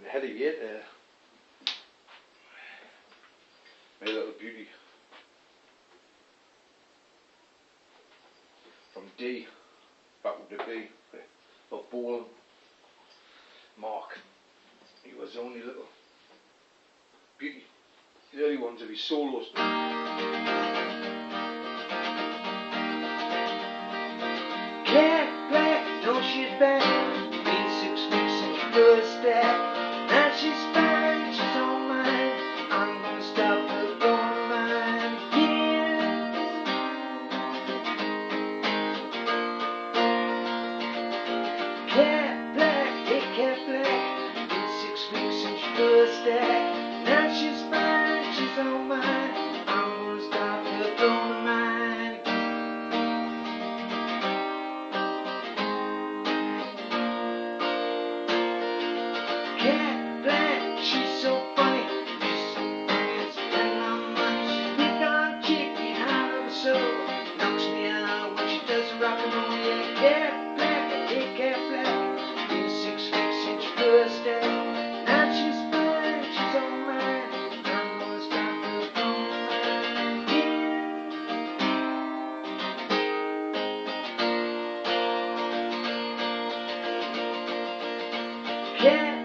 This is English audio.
head of year there. My little beauty. From D, back with the B, for bowling. Mark, he was the only little beauty. The early ones of his solos. Cat black, no she's back. Been 6 weeks since she first that. Now she's fine, she's all mine. I'm gonna stop her going mine again. Cat black, hey cat black. Been 6 weeks since she first that. Now she's fine, she's all mine. I'm gonna stop her going mine again. Cat black, she's so funny, it's bring my money. She's big on chicken, out of the soul, knocks me out when she does the rock and roll. Yeah, cat black, hey cat black, been 6 weeks since she first that. Now she's fine, she's all mine. I'm gonna stop her from mine again. Cat